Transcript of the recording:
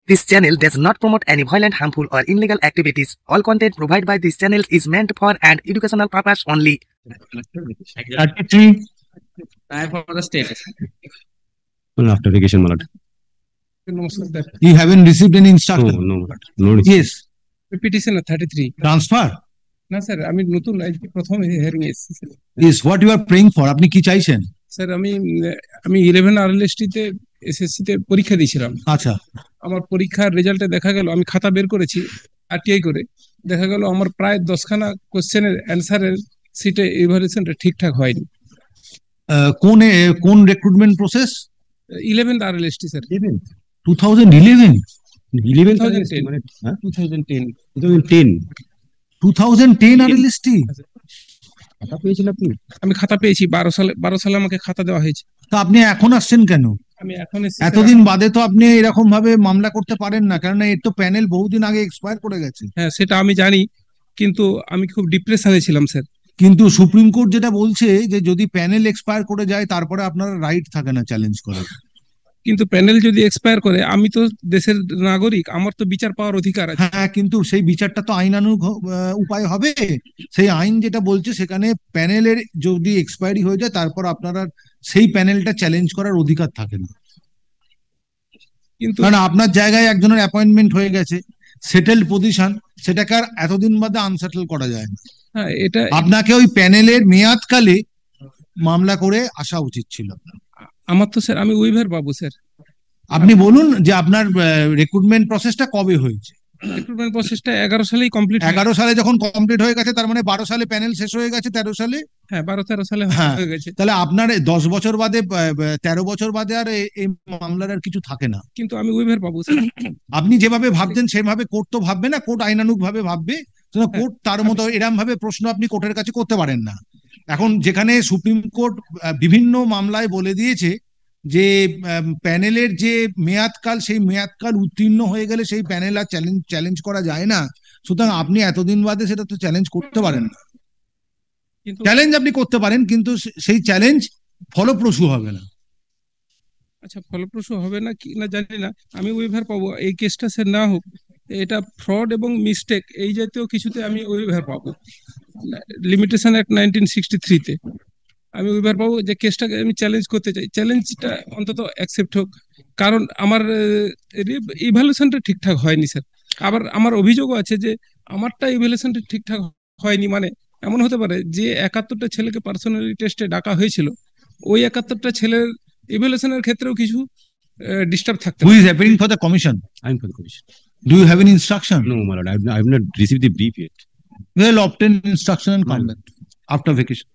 This channel does not promote any violent, harmful, or illegal activities. All content provided by this channel is meant for an educational purpose only. 33. For the state. Well, after vacation, Malad. You haven't received any instruction? No. Yes. Petition 33. Transfer? না sir আমি নতুন প্রথম hearing এসেছি Is what you are praying for? আপনি কি চাইছেন? Sir আমি 11 RLST তে এসএসসি তে পরীক্ষা দিয়েছিলাম। আচ্ছা। আমার পরীক্ষার রেজাল্টে দেখা গেল আমি খাতা বের করেছি আরটিআই করে, দেখা গেল আমার প্রায় 10খানা কোশ্চেনের অ্যানসারের সিটে ইভালুয়েশনটা ঠিকঠাক হয়নি। কোন recruitment process? 11th RLST sir. 2011? 2010 RLST? খাতা পেয়েছেন আপনি? আমি খাতা পেয়েছি 12 সালে আমাকে খাতা দেওয়া হয়েছে। তো আপনি এখন আসছেন কেন? আমি এখন এতদিন বাদে তো আপনি এরকম ভাবে মামলা করতে পারেন না, কারণ এর তো প্যানেল বহুদিন আগে এক্সপায়ার করে গেছে। হ্যাঁ সেটা আমি জানি, কিন্তু আমি খুব ডিপ্রেশনে ছিলাম স্যার। কিন্তু সুপ্রিম কোর্ট যেটা বলছে যে যদি প্যানেল এক্সপায়ার করে যায় তারপরে আপনার রাইট থাকে না চ্যালেঞ্জ করার। কিন্তু প্যানেল যদি এক্সপায়ার করে, আমি তো দেশের নাগরিক, আমার তো বিচার পাওয়ার অধিকার আছে। হ্যাঁ, কিন্তু সেই বিচারটা তো আইনানুগ উপায় হবে। সেই আইন যেটা বলছে সেখানে প্যানেলের যদি এক্সপায়ারি হয়ে যায় তারপর আপনারা সেই প্যানেলটা চ্যালেঞ্জ করার অধিকার থাকে না। কিন্তু কারণ আপনার জায়গায় একজনের অ্যাপয়েন্টমেন্ট হয়ে গেছে, সেটেলড পজিশন, সেটাকে আর এতদিন বাদে আনসেটেল করা যায় না। হ্যাঁ, এটা আপনাকে ওই প্যানেলের মেয়াদকালে মামলা করে আসা উচিত ছিল। আমার তো স্যার, আমি উইভার বাবু স্যার। আপনি বলুন যে আপনার রিক্রুটমেন্ট প্রসেসটা কবে হয়েছে? রিক্রুটমেন্ট প্রসেসটা 11 সালেই কমপ্লিট। 11 সালে যখন কমপ্লিট হয়ে গেছে, তার মানে 12 সালে প্যানেল শেষ হয়ে গেছে, 13 সালে। হ্যাঁ 12-13 সালে হয়ে গেছে। তাহলে আপনার 10 বছর বাদে 13 বছর বাদে আর এই মামলার আর কিছু থাকে না। কিন্তু আমি উইভার বাবু স্যার। আপনি যেভাবে ভাবছেন সেভাবে কোর্ট তো ভাববে না, কোর্ট আইনানুগ ভাবে ভাববে। কোর্ট তার মতো এরম ভাবে প্রশ্ন আপনি কোর্টের কাছে করতে পারেন না। এখন যেখানে সুপ্রিম কোর্ট বিভিন্ন মামলায় বলে দিয়েছে যে প্যানেলের যে মেয়াদকাল, সেই মেয়াদকাল উত্তীর্ণ হয়ে গেলে সেই প্যানেল আর চ্যালেঞ্জ করা যায় না। সুতরাং আপনি এতদিন বাদে সেটা তো চ্যালেঞ্জ করতে পারেন না। চ্যালেঞ্জ আপনি করতে পারেন, কিন্তু সেই চ্যালেঞ্জ ফলপ্রসূ হবে না। আচ্ছা, ফলপ্রসূ হবে না কি না জানি না, আমি উইভার পাবো। এই কেসটা স্যার না হোক, এটা ফ্রড এবং মিস্টেক এই জাতীয় কিছুতে আমি উইভার পাবো। লিমিটেশন অ্যাক্ট 1963 তে আমি উইভার পাবো। যে কেসটাকে আমি চ্যালেঞ্জ করতে চাই, চ্যালেঞ্জটা অন্তত অ্যাকসেপ্ট হোক, কারণ আমার ইভ্যালুয়েশনটা ঠিকঠাক হয়নি স্যার। আবার আমার অভিযোগও আছে যে আমারটা ইভ্যালুয়েশনটা ঠিকঠাক হয়নি। মানে এমন হতে পারে যে 71টা ছেলেকে পার্সোনালি টেস্টে ডাকা হয়েছিল, ওই 71টা ছেলের ইভ্যালুয়েশনের ক্ষেত্রেও কিছু ডিস্টার্ব থাকতে Who is appearing for the commission? I'm for the commission. Do you have any instruction? No, my lord. I've not received the brief yet. Well, obtain instruction and come back after vacation.